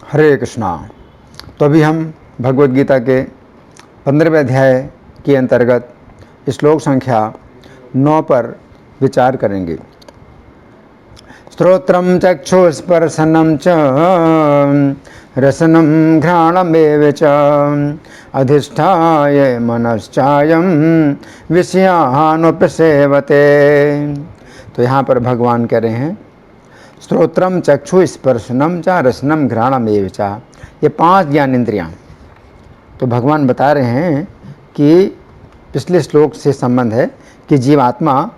हरे कृष्णा। तो अभी हम भगवद गीता के 15वें अध्याय के अंतर्गत श्लोक संख्या 9 पर विचार करेंगे। श्रोत्रम चक्षुस्पर्शनम च रसनम घ्राणमेव च अधिष्ठाय मनश्चायम विषयानुपसेवते। तो यहाँ पर भगवान कह रहे हैं श्रोत्रम चक्षु स्पर्शनम च रसनम घ्राणमेव च, ये 5 ज्ञान इंद्रियाँ। तो भगवान बता रहे हैं कि पिछले श्लोक से संबंध है कि जीवात्मा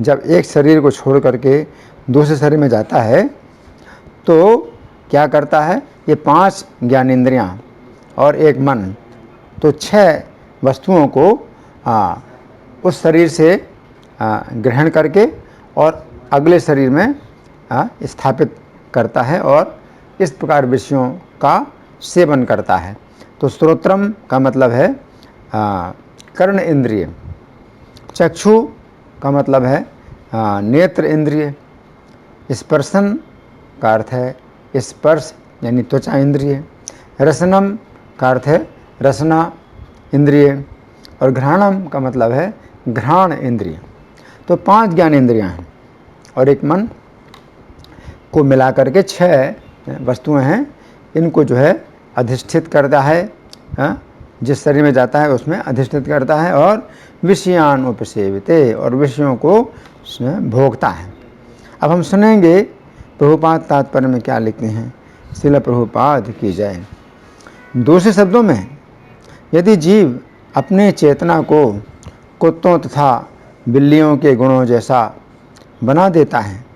जब एक शरीर को छोड़ करके दूसरे शरीर में जाता है तो क्या करता है, ये 5 ज्ञान इंद्रियाँ और एक मन, तो 6 वस्तुओं को उस शरीर से ग्रहण करके और अगले शरीर में स्थापित करता है और इस प्रकार विषयों का सेवन करता है। तो श्रोत्रम का मतलब है कर्ण इंद्रिय, चक्षु का मतलब है नेत्र इंद्रिय, स्पर्शन का अर्थ है स्पर्श यानी त्वचा इंद्रिय, रसनम का अर्थ है रसना इंद्रिय और घ्राणम का मतलब है घ्राण इंद्रिय। तो 5 ज्ञान इंद्रियां हैं और एक मन को मिला करके 6 वस्तुएं हैं। इनको जो है अधिष्ठित करता है, जिस शरीर में जाता है उसमें अधिष्ठित करता है और विषयान उपसेविते, और विषयों को भोगता है। अब हम सुनेंगे प्रभुपाद तात्पर्य में क्या लिखते हैं। श्रील प्रभुपाद की जय। दूसरे शब्दों में, यदि जीव अपने चेतना को कुत्तों तथा बिल्लियों के गुणों जैसा बना देता है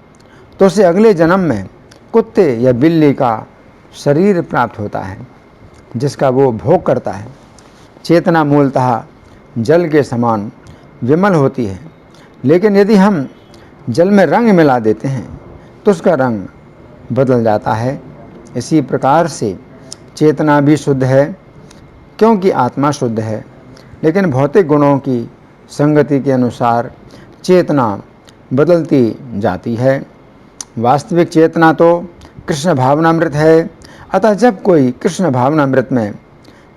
तो उसे अगले जन्म में कुत्ते या बिल्ली का शरीर प्राप्त होता है जिसका वो भोग करता है। चेतना मूलतः जल के समान विमल होती है, लेकिन यदि हम जल में रंग मिला देते हैं तो उसका रंग बदल जाता है। इसी प्रकार से चेतना भी शुद्ध है क्योंकि आत्मा शुद्ध है, लेकिन भौतिक गुणों की संगति के अनुसार चेतना बदलती जाती है। वास्तविक चेतना तो कृष्ण भावनामृत है, अतः जब कोई कृष्ण भावनामृत में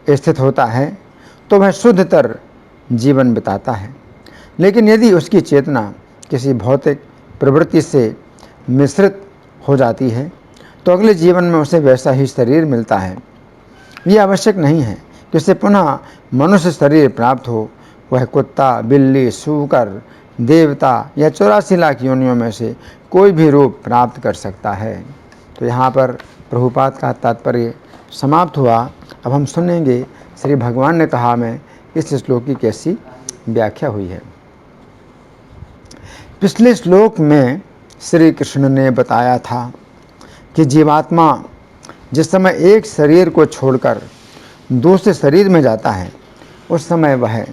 स्थित होता है तो वह शुद्धतर जीवन बिताता है। लेकिन यदि उसकी चेतना किसी भौतिक प्रवृत्ति से मिश्रित हो जाती है तो अगले जीवन में उसे वैसा ही शरीर मिलता है। यह आवश्यक नहीं है कि उसे पुनः मनुष्य शरीर प्राप्त हो। वह कुत्ता, बिल्ली, सूकर, देवता या 84 लाख योनियों में से कोई भी रूप प्राप्त कर सकता है। तो यहाँ पर प्रभुपाद का तात्पर्य समाप्त हुआ। अब हम सुनेंगे श्री भगवान ने कहा में इस श्लोक की कैसी व्याख्या हुई है। पिछले श्लोक में श्री कृष्ण ने बताया था कि जीवात्मा जिस समय एक शरीर को छोड़कर दूसरे शरीर में जाता है उस समय वह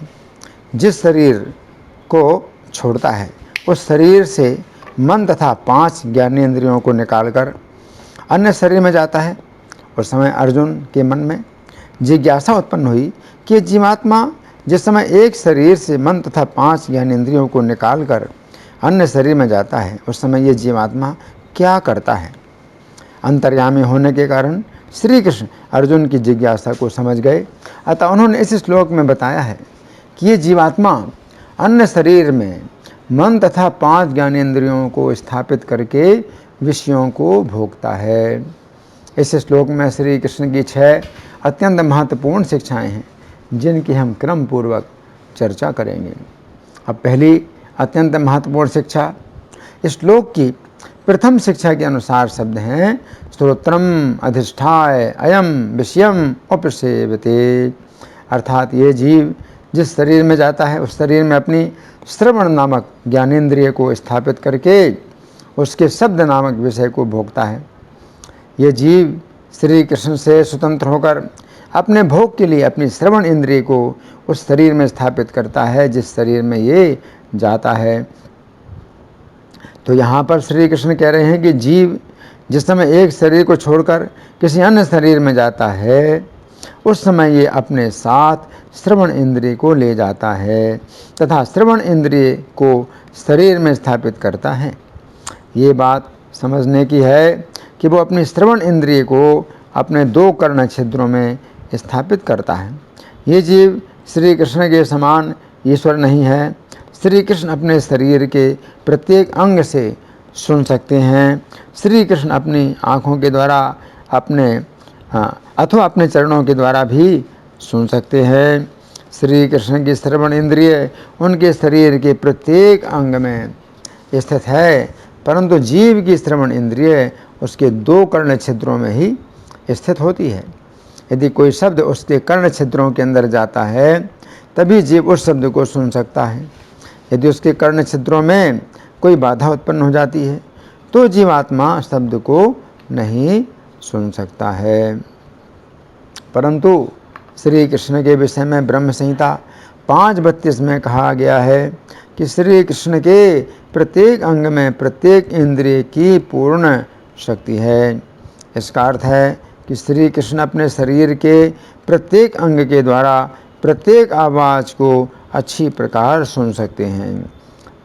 जिस शरीर को छोड़ता है उस शरीर से मन तथा 5 ज्ञानेंद्रियों को निकालकर अन्य शरीर में जाता है। उस समय अर्जुन के मन में जिज्ञासा उत्पन्न हुई कि जीवात्मा जिस समय एक शरीर से मन तथा 5 ज्ञानेंद्रियों को निकालकर अन्य शरीर में जाता है उस समय ये जीवात्मा क्या करता है। अंतर्यामी होने के कारण श्री कृष्ण अर्जुन की जिज्ञासा को समझ गए, अतः उन्होंने इस श्लोक में बताया है कि ये जीवात्मा अन्य शरीर में मन तथा 5 ज्ञानेंद्रियों को स्थापित करके विषयों को भोगता है। इस श्लोक में श्री कृष्ण की 6 अत्यंत महत्वपूर्ण शिक्षाएं हैं जिनकी हम क्रम पूर्वक चर्चा करेंगे। अब पहली अत्यंत महत्वपूर्ण शिक्षा, इस श्लोक की प्रथम शिक्षा के अनुसार शब्द हैं श्रोत्रम अधिष्ठाय अयम विषयम उपसेवते, अर्थात ये जीव जिस शरीर में जाता है उस शरीर में अपनी श्रवण नामक ज्ञानेंद्रिय को स्थापित करके उसके शब्द नामक विषय को भोगता है। ये जीव श्री कृष्ण से स्वतंत्र होकर अपने भोग के लिए अपनी श्रवण इंद्रिय को उस शरीर में स्थापित करता है जिस शरीर में ये जाता है। तो यहाँ पर श्री कृष्ण कह रहे हैं कि जीव जिस समय एक शरीर को छोड़कर किसी अन्य शरीर में जाता है उस समय ये अपने साथ श्रवण इंद्रिय को ले जाता है तथा श्रवण इंद्रिय को शरीर में स्थापित करता है। ये बात समझने की है कि वो अपनी श्रवण इंद्रिय को अपने 2 कर्ण छिद्रों में स्थापित करता है। ये जीव श्री कृष्ण के समान ईश्वर नहीं है। श्री कृष्ण अपने शरीर के प्रत्येक अंग से सुन सकते हैं। श्री कृष्ण अपनी आँखों के द्वारा अथवा अपने चरणों के द्वारा भी सुन सकते हैं। श्री कृष्ण की श्रवण इंद्रिय उनके शरीर के प्रत्येक अंग में स्थित है, परंतु जीव की श्रवण इंद्रिय उसके 2 कर्ण छिद्रों में ही स्थित होती है। यदि कोई शब्द उसके कर्ण छिद्रों के अंदर जाता है तभी जीव उस शब्द को सुन सकता है। यदि उसके कर्ण छिद्रों में कोई बाधा उत्पन्न हो जाती है तो जीवात्मा शब्द को नहीं सुन सकता है। परंतु श्री कृष्ण के विषय में ब्रह्म संहिता 5:32 में कहा गया है कि श्री कृष्ण के प्रत्येक अंग में प्रत्येक इंद्रिय की पूर्ण शक्ति है। इसका अर्थ है कि श्री कृष्ण अपने शरीर के प्रत्येक अंग के द्वारा प्रत्येक आवाज़ को अच्छी प्रकार सुन सकते हैं,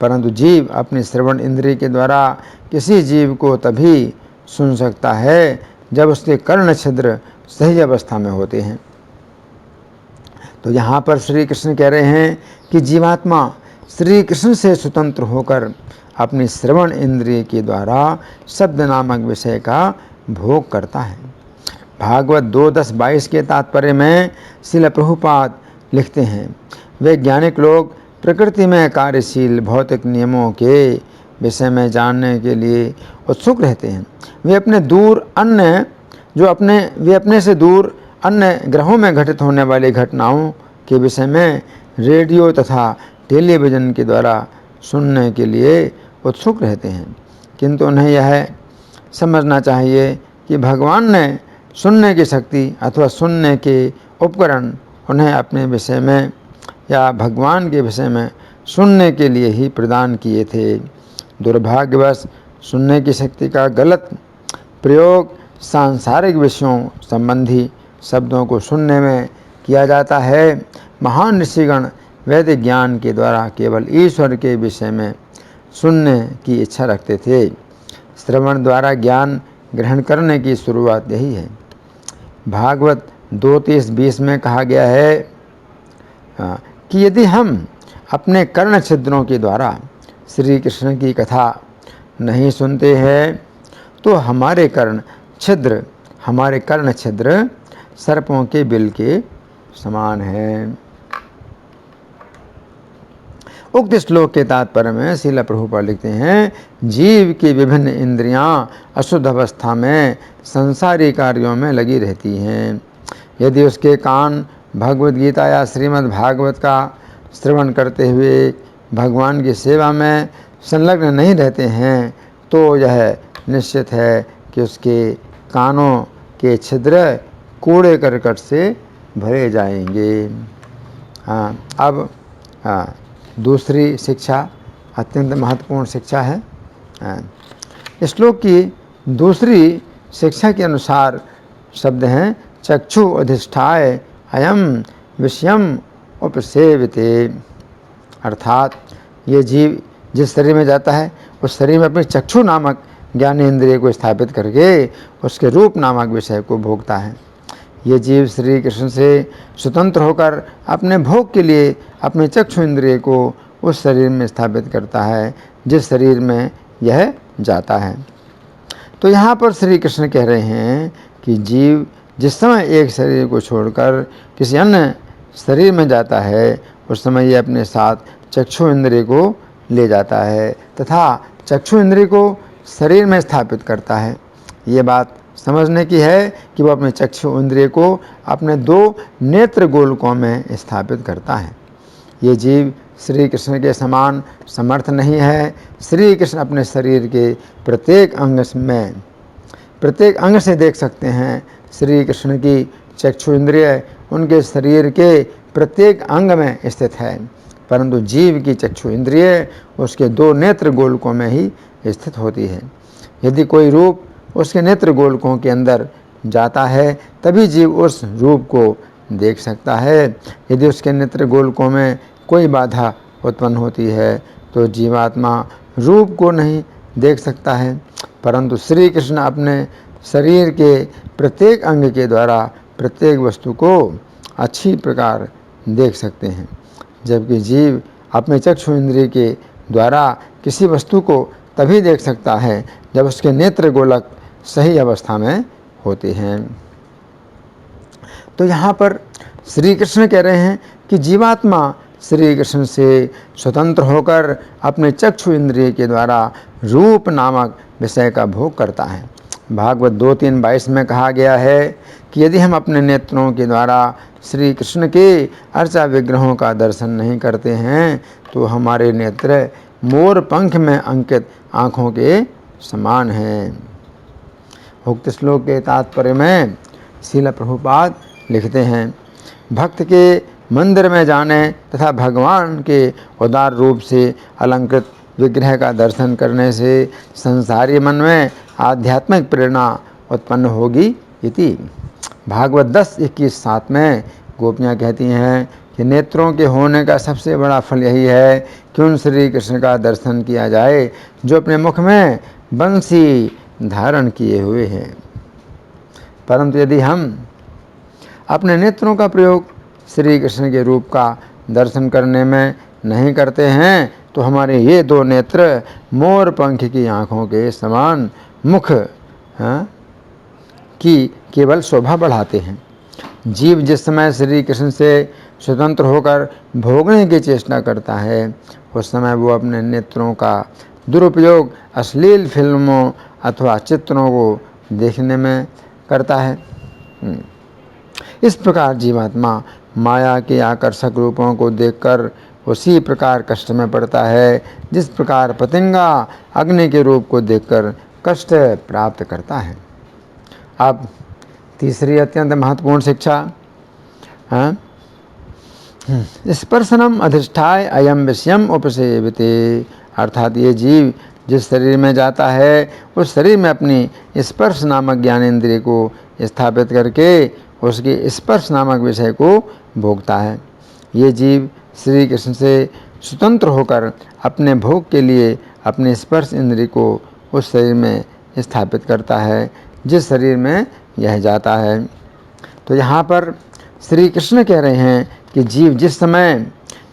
परंतु जीव अपनी श्रवण इंद्रिय के द्वारा किसी जीव को तभी सुन सकता है जब उसके कर्ण छिद्र सही अवस्था में होते हैं। तो यहाँ पर श्री कृष्ण कह रहे हैं कि जीवात्मा श्री कृष्ण से स्वतंत्र होकर अपनी श्रवण इंद्रिय के द्वारा शब्द नामक विषय का भोग करता है। भागवत 2:10-22 के तात्पर्य में श्रील प्रभुपाद लिखते हैं, वैज्ञानिक लोग प्रकृति में कार्यशील भौतिक नियमों के विषय में जानने के लिए उत्सुक रहते हैं। वे अपने से दूर अन्य ग्रहों में घटित होने वाली घटनाओं के विषय में रेडियो तथा टेलीविज़न के द्वारा सुनने के लिए उत्सुक रहते हैं, किंतु उन्हें यह समझना चाहिए कि भगवान ने सुनने की शक्ति अथवा सुनने के उपकरण उन्हें अपने विषय में या भगवान के विषय में सुनने के लिए ही प्रदान किए थे। दुर्भाग्यवश सुनने की शक्ति का गलत प्रयोग सांसारिक विषयों संबंधी शब्दों को सुनने में किया जाता है। महान ऋषिगण वैदिक ज्ञान के द्वारा केवल ईश्वर के विषय में सुनने की इच्छा रखते थे। श्रवण द्वारा ज्ञान ग्रहण करने की शुरुआत यही है। भागवत 2:30-20 में कहा गया है कि यदि हम अपने कर्ण छिद्रों के द्वारा श्री कृष्ण की कथा नहीं सुनते हैं तो हमारे कर्ण छिद्र सर्पों के बिल के समान हैं। उक्त श्लोक के तात्पर्य में श्रील प्रभुपाद लिखते हैं, जीव की विभिन्न इंद्रियां अशुद्ध अवस्था में संसारी कार्यों में लगी रहती हैं। यदि उसके कान भगवद गीता या श्रीमद् भागवत का श्रवण करते हुए भगवान की सेवा में संलग्न नहीं रहते हैं तो यह निश्चित है कि उसके कानों के छिद्र कूड़े करकट से भरे जाएंगे। अब दूसरी शिक्षा अत्यंत महत्वपूर्ण शिक्षा है। इस श्लोक की दूसरी शिक्षा के अनुसार शब्द हैं, चक्षु अधिष्ठाय अयम विषयम उपसेवते, अर्थात ये जीव जिस शरीर में जाता है उस शरीर में अपने चक्षु नामक ज्ञानेंद्रिय को स्थापित करके उसके रूप नामक विषय को भोगता है। ये जीव श्री कृष्ण से स्वतंत्र होकर अपने भोग के लिए अपने चक्षु इंद्रिय को उस शरीर में स्थापित करता है जिस शरीर में यह जाता है। तो यहाँ पर श्री कृष्ण कह रहे हैं कि जीव जिस समय एक शरीर को छोड़कर किसी अन्य शरीर में जाता है उस समय ये अपने साथ चक्षु इंद्रिय को ले जाता है तथा चक्षु इंद्रिय को शरीर में स्थापित करता है। ये बात समझने की है कि वह अपने चक्षु इंद्रिय को अपने 2 नेत्र गोलकों में स्थापित करता है। ये जीव श्री कृष्ण के समान समर्थ नहीं है। श्री कृष्ण अपने शरीर के प्रत्येक अंग से देख सकते हैं। श्री कृष्ण की चक्षु इंद्रिय उनके शरीर के प्रत्येक अंग में स्थित है, परंतु जीव की चक्षु इंद्रिय उसके 2 नेत्र गोलकों में ही स्थित होती है। यदि कोई रूप उसके नेत्र गोलकों के अंदर जाता है तभी जीव उस रूप को देख सकता है। यदि उसके नेत्र गोलकों में कोई बाधा उत्पन्न होती है तो जीवात्मा रूप को नहीं देख सकता है, परंतु श्री कृष्ण अपने शरीर के प्रत्येक अंग के द्वारा प्रत्येक वस्तु को अच्छी प्रकार देख सकते हैं, जबकि जीव अपने चक्षु इंद्रिय के द्वारा किसी वस्तु को तभी देख सकता है जब उसके नेत्र गोलक सही अवस्था में होते हैं। तो यहाँ पर श्री कृष्ण कह रहे हैं कि जीवात्मा श्री कृष्ण से स्वतंत्र होकर अपने चक्षु इंद्रिय के द्वारा रूप नामक विषय का भोग करता है। भागवत 2:3-22 में कहा गया है कि यदि हम अपने नेत्रों के द्वारा श्री कृष्ण के अर्चा विग्रहों का दर्शन नहीं करते हैं तो हमारे नेत्र मोर पंख में अंकित आँखों के समान हैं। उक्त श्लोक के तात्पर्य में श्रील प्रभुपाद लिखते हैं, भक्त के मंदिर में जाने तथा भगवान के उदार रूप से अलंकृत विग्रह का दर्शन करने से संसारी मन में आध्यात्मिक प्रेरणा उत्पन्न होगी इति। भागवत 10:21-7 में गोपियाँ कहती हैं कि नेत्रों के होने का सबसे बड़ा फल यही है कि उन श्री कृष्ण का दर्शन किया जाए जो अपने मुख में बंसी धारण किए हुए हैं। परंतु यदि हम अपने नेत्रों का प्रयोग श्री कृष्ण के रूप का दर्शन करने में नहीं करते हैं तो हमारे ये दो नेत्र मोर पंख की आँखों के समान मुख की केवल शोभा बढ़ाते हैं। जीव जिस समय श्री कृष्ण से स्वतंत्र होकर भोगने की चेष्टा करता है उस समय वो अपने नेत्रों का दुरुपयोग अश्लील फिल्मों अथवा चित्रों को देखने में करता है। इस प्रकार जीवात्मा माया के आकर्षक रूपों को देखकर उसी प्रकार कष्ट में पड़ता है जिस प्रकार पतंगा अग्नि के रूप को देखकर कष्ट प्राप्त करता है। अब तीसरी अत्यंत महत्वपूर्ण शिक्षा, स्पर्शनम अधिष्ठाय अयम विषयम उपसेविते, अर्थात ये जीव जिस शरीर में जाता है उस शरीर में अपनी स्पर्श नामक ज्ञानेंद्रिय को स्थापित करके उसके स्पर्श नामक विषय को भोगता है। ये जीव श्री कृष्ण से स्वतंत्र होकर अपने भोग के लिए अपने स्पर्श इंद्रिय को उस शरीर में स्थापित करता है जिस शरीर में यह जाता है। तो यहाँ पर श्री कृष्ण कह रहे हैं कि जीव जिस समय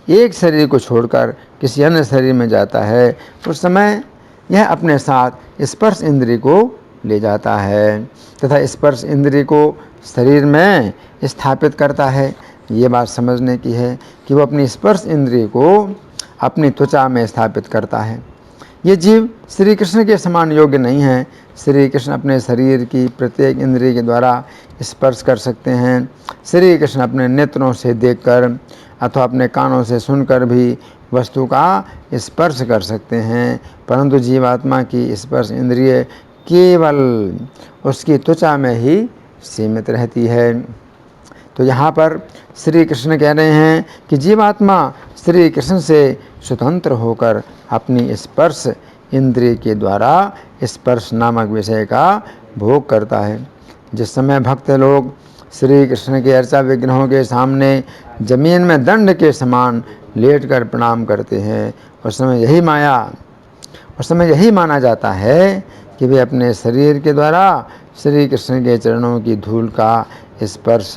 एक शरीर को छोड़कर किसी अन्य शरीर में जाता है उस समय यह अपने साथ स्पर्श इंद्रिय को ले जाता है तथा स्पर्श इंद्रिय को शरीर में स्थापित करता है। ये बात समझने की है कि वो अपनी स्पर्श इंद्रिय को अपनी त्वचा में स्थापित करता है। ये जीव श्री कृष्ण के समान योग्य नहीं है। श्री कृष्ण अपने शरीर की प्रत्येक इंद्रिय के द्वारा स्पर्श कर सकते हैं। श्री कृष्ण अपने नेत्रों से देखकर अथवा अपने कानों से सुनकर भी वस्तु का स्पर्श कर सकते हैं, परंतु जीवात्मा की स्पर्श इंद्रिय केवल उसकी त्वचा में ही सीमित रहती है। तो यहाँ पर श्री कृष्ण कह रहे हैं कि जीवात्मा श्री कृष्ण से स्वतंत्र होकर अपनी स्पर्श इंद्रिय के द्वारा स्पर्श नामक विषय का भोग करता है। जिस समय भक्त लोग श्री कृष्ण के अर्चा विग्रहों के सामने जमीन में दंड के समान लेटकर प्रणाम करते हैं उस समय यही माना जाता है कि वे अपने शरीर के द्वारा श्री कृष्ण के चरणों की धूल का स्पर्श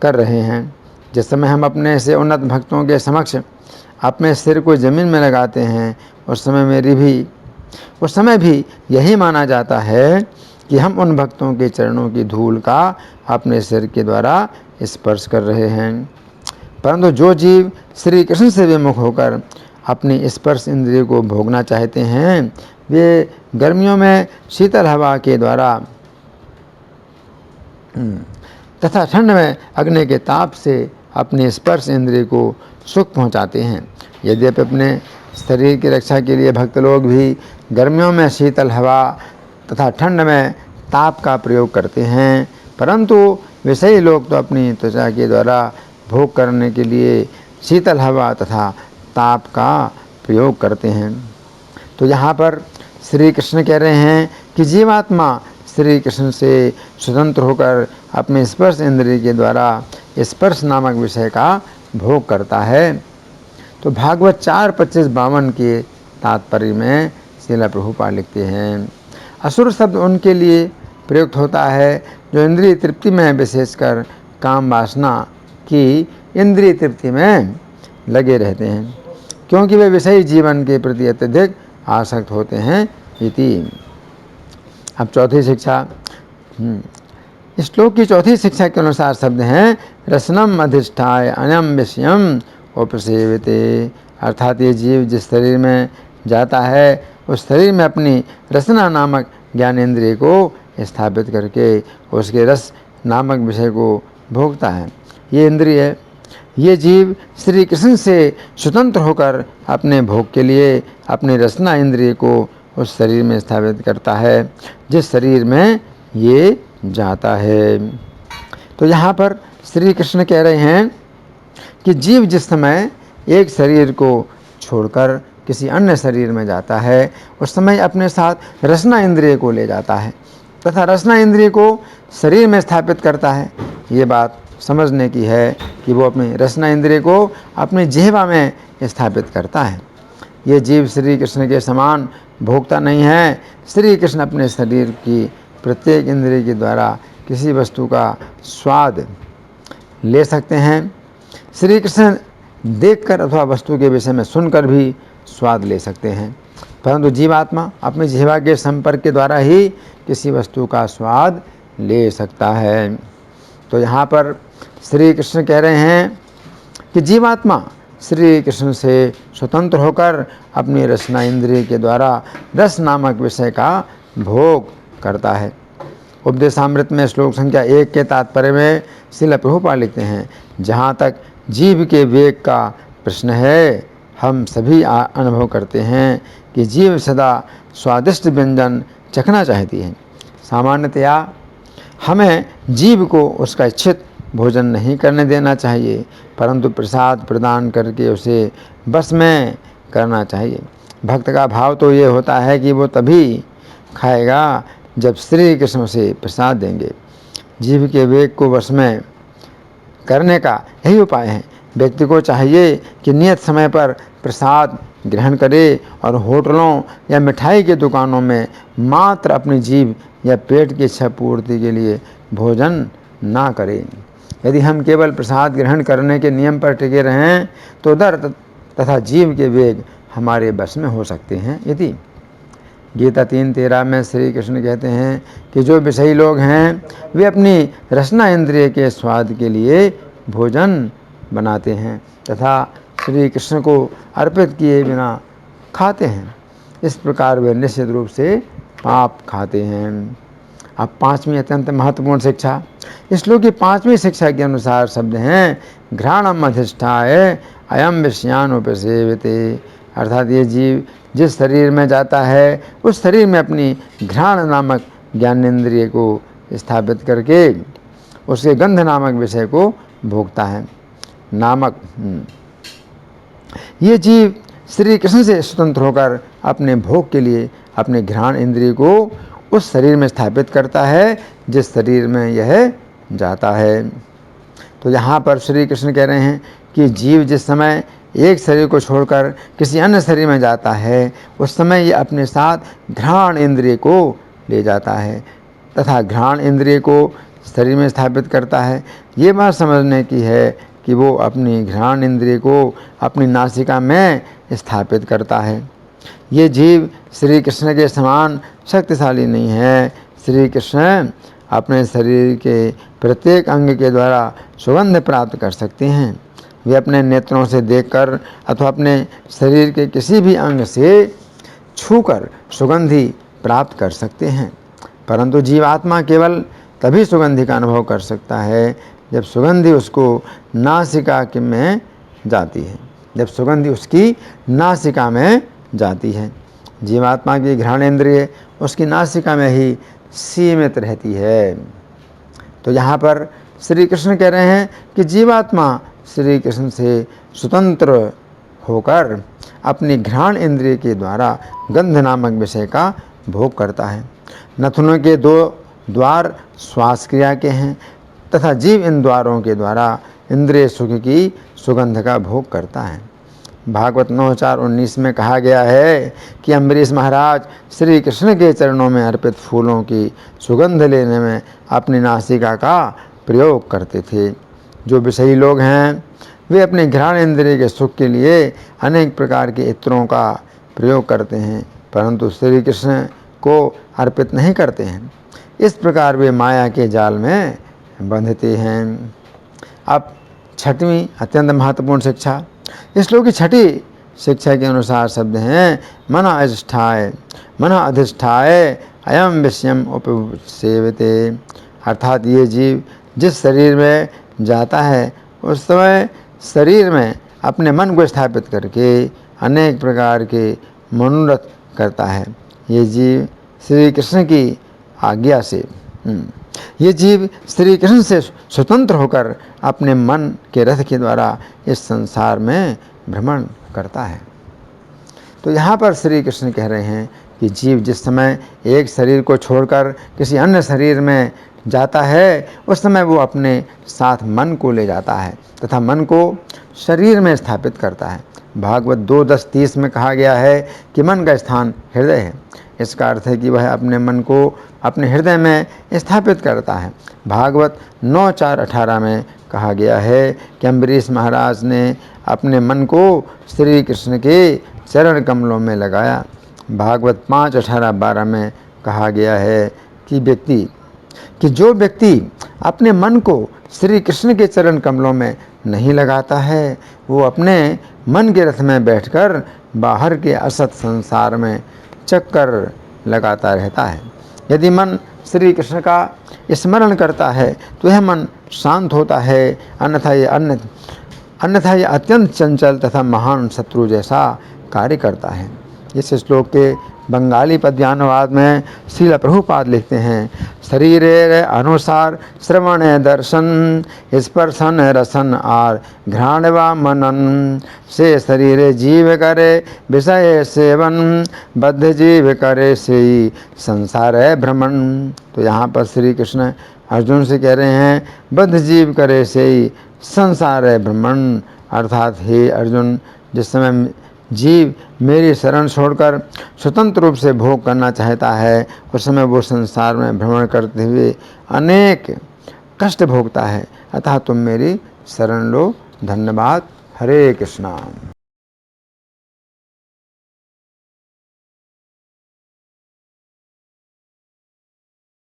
कर रहे हैं। जिस समय हम अपने से उन्नत भक्तों के समक्ष अपने सिर को जमीन में लगाते हैं उस समय भी यही माना जाता है कि हम उन भक्तों के चरणों की धूल का अपने सिर के द्वारा स्पर्श कर रहे हैं। परंतु जो जीव श्री कृष्ण से विमुख होकर अपनी स्पर्श इंद्रिय को भोगना चाहते हैं वे गर्मियों में शीतल हवा के द्वारा तथा ठंड में अग्नि के ताप से अपने स्पर्श इंद्रिय को सुख पहुंचाते हैं। यद्यपि अपने शरीर की रक्षा के लिए भक्त लोग भी गर्मियों में शीतल हवा तथा ठंड में ताप का प्रयोग करते हैं, परंतु विषयी लोग तो अपनी त्वचा के द्वारा भोग करने के लिए शीतल हवा तथा ताप का प्रयोग करते हैं। तो यहाँ पर श्री कृष्ण कह रहे हैं कि जीवात्मा श्री कृष्ण से स्वतंत्र होकर अपने स्पर्श इंद्रिय के द्वारा स्पर्श नामक विषय का भोग करता है। तो भागवत 4:25-52 के तात्पर्य में श्रील प्रभुपाद लिखते हैं, असुर शब्द उनके लिए प्रयुक्त होता है, जो इंद्रिय तृप्ति में विशेषकर काम वासना की इंद्रिय तृप्ति में लगे रहते हैं, क्योंकि वे विषयी जीवन के प्रति अत्यधिक आसक्त होते हैं इति। अब चौथी शिक्षा, श्लोक की चौथी शिक्षा के अनुसार शब्द हैं रसनम अधिष्ठाय अयम विषयम उपसेवते, अर्थात ये जीव जिस शरीर में जाता है उस शरीर में अपनी रसना नामक ज्ञानेंद्रिय को स्थापित करके उसके रस नामक विषय को भोगता है। ये इंद्रिय, ये जीव श्री कृष्ण से स्वतंत्र होकर अपने भोग के लिए अपनी रसना इंद्रिय को उस शरीर में स्थापित करता है जिस शरीर में ये जाता है। तो यहाँ पर श्री कृष्ण कह रहे हैं कि जीव जिस समय एक शरीर को छोड़कर किसी अन्य शरीर में जाता है उस समय अपने साथ रसना इंद्रिय को ले जाता है तथा रसना इंद्रिय को शरीर में स्थापित करता है। ये बात समझने की है कि वो अपनी रसना इंद्रिय को अपनी जिह्वा में स्थापित करता है। ये जीव श्री कृष्ण के समान भोगता नहीं है। श्री कृष्ण अपने शरीर की प्रत्येक इंद्रिय के द्वारा किसी वस्तु का स्वाद ले सकते हैं। श्री कृष्ण देखकर अथवा वस्तु के विषय में सुनकर भी स्वाद ले सकते हैं, परंतु जीवात्मा अपनी जिह्वा के संपर्क के द्वारा ही किसी वस्तु का स्वाद ले सकता है। तो यहाँ पर श्री कृष्ण कह रहे हैं कि जीवात्मा श्री कृष्ण से स्वतंत्र होकर अपनी रसना इंद्रिय के द्वारा रस नामक विषय का भोग करता है। उपदेशामृत में श्लोक संख्या 1 के तात्पर्य में श्रील प्रभुपाद लिखते हैं, जहाँ तक जीव के वेग का प्रश्न है, हम सभी अनुभव करते हैं कि जीव सदा स्वादिष्ट व्यंजन चखना चाहती है। सामान्यतया हमें जीव को उसका इच्छित भोजन नहीं करने देना चाहिए, परंतु प्रसाद प्रदान करके उसे बस में करना चाहिए। भक्त का भाव तो ये होता है कि वो तभी खाएगा जब श्री कृष्ण से प्रसाद देंगे। जीव के वेग को वश में करने का यही उपाय है। व्यक्ति को चाहिए कि नियत समय पर प्रसाद ग्रहण करे और होटलों या मिठाई की दुकानों में मात्र अपनी जीभ या पेट की इच्छा पूर्ति के लिए भोजन ना करे। यदि हम केवल प्रसाद ग्रहण करने के नियम पर टिके रहें तो दर्द तथा जीव के वेग हमारे बस में हो सकते हैं। यदि गीता 3:13 में श्री कृष्ण कहते हैं कि जो विषयी लोग हैं वे अपनी रसना इंद्रिय के स्वाद के लिए भोजन बनाते हैं तथा श्री कृष्ण को अर्पित किए बिना खाते हैं, इस प्रकार वे निश्चित रूप से पाप खाते हैं। अब पांचवी अत्यंत महत्वपूर्ण शिक्षा, इस श्लोक की पांचवी शिक्षा के अनुसार शब्द हैं घ्राणम अधिष्ठाय अयम विषयान उपसेवते, अर्थात ये जीव जिस शरीर में जाता है उस शरीर में अपनी घ्राण नामक ज्ञानेंद्रिय को स्थापित करके उसके गंध नामक विषय को भोगता है। ये जीव श्री कृष्ण से स्वतंत्र होकर अपने भोग के लिए अपने घ्राण इंद्रिय को उस शरीर में स्थापित करता है जिस शरीर में यह जाता है। तो यहाँ पर श्री कृष्ण कह रहे हैं कि जीव जिस समय एक शरीर को छोड़कर किसी अन्य शरीर में जाता है उस समय ये अपने साथ घ्राण इंद्रिय को ले जाता है तथा घ्राण इंद्रिय को शरीर में स्थापित करता है। ये बात समझने की है कि वो अपनी घ्राण इंद्रिय को अपनी नासिका में स्थापित करता है। ये जीव श्री कृष्ण के समान शक्तिशाली नहीं है। श्री कृष्ण अपने शरीर के प्रत्येक अंग के द्वारा सुगंध प्राप्त कर सकते हैं। वे अपने नेत्रों से देखकर अथवा अपने शरीर के किसी भी अंग से छूकर सुगंधि प्राप्त कर सकते हैं, परंतु जीवात्मा केवल तभी सुगंधि का अनुभव कर सकता है जब सुगंधि उसको नासिका में जाती है, जब सुगंधि उसकी नासिका में जाती है। जीवात्मा की घ्राणेंद्रिय उसकी नासिका में ही सीमित रहती है। तो यहाँ पर श्री कृष्ण कह रहे हैं कि जीवात्मा श्री कृष्ण से स्वतंत्र होकर अपनी घ्राण इंद्रिय के द्वारा गंध नामक विषय का भोग करता है। नथुनों के 2 द्वार श्वास क्रिया के हैं तथा जीव इन द्वारों के द्वारा इंद्रिय सुख की सुगंध का भोग करता है। भागवत 9:4-19 में कहा गया है कि अम्बरीश महाराज श्री कृष्ण के चरणों में अर्पित फूलों की सुगंध लेने में अपनी नासिका का प्रयोग करते थे। जो विषयी लोग हैं वे अपने घ्राण इंद्रिय के सुख के लिए अनेक प्रकार के इत्रों का प्रयोग करते हैं, परंतु श्री कृष्ण को अर्पित नहीं करते हैं। इस प्रकार वे माया के जाल में बंधते हैं। अब छठवीं अत्यंत महत्वपूर्ण शिक्षा। इस श्लोक की छठी शिक्षा के अनुसार शब्द हैं मन अधिष्ठाय अयम विषयम उपसेवते, अर्थात ये जीव जिस शरीर में जाता है उस समय शरीर में अपने मन को स्थापित करके अनेक प्रकार के मनोरथ करता है। ये जीव श्री कृष्ण की आज्ञा से ये जीव श्री कृष्ण से स्वतंत्र होकर अपने मन के रथ के द्वारा इस संसार में भ्रमण करता है। तो यहाँ पर श्री कृष्ण कह रहे हैं कि जीव जिस समय एक शरीर को छोड़कर किसी अन्य शरीर में जाता है उस समय वो अपने साथ मन को ले जाता है तथा मन को शरीर में स्थापित करता है। भागवत 2:10-30 में कहा गया है कि मन का स्थान हृदय है। इसका अर्थ है कि वह अपने मन को अपने हृदय में स्थापित करता है। भागवत 9:4-18 में कहा गया है कि अम्बरीश महाराज ने अपने मन को श्री कृष्ण के चरण कमलों में लगाया। भागवत 5:18-12 में कहा गया है कि जो व्यक्ति अपने मन को श्री कृष्ण के चरण कमलों में नहीं लगाता है वो अपने मन के रथ में बैठकर बाहर के असत संसार में चक्कर लगाता रहता है। यदि मन श्री कृष्ण का स्मरण करता है तो यह मन शांत होता है, अन्यथा यह अत्यंत चंचल तथा महान शत्रु जैसा कार्य करता है। इस श्लोक के बंगाली पद्यानुवाद में श्रील प्रभुपाद लिखते हैं, शरीरेर अनुसार श्रवण दर्शन स्पर्शन रसन आर घ्राण व मनन से शरीरे जीव करे विषय सेवन बद्ध जीव करे से संसार है भ्रमण। तो यहाँ पर श्री कृष्ण अर्जुन से कह रहे हैं बद्ध जीव करे से संसार है भ्रमण, अर्थात हे अर्जुन जिस समय जीव मेरी शरण छोड़कर स्वतंत्र रूप से भोग करना चाहता है उस समय वो संसार में भ्रमण करते हुए अनेक कष्ट भोगता है, अतः तुम मेरी शरण लो। धन्यवाद। हरे कृष्णा।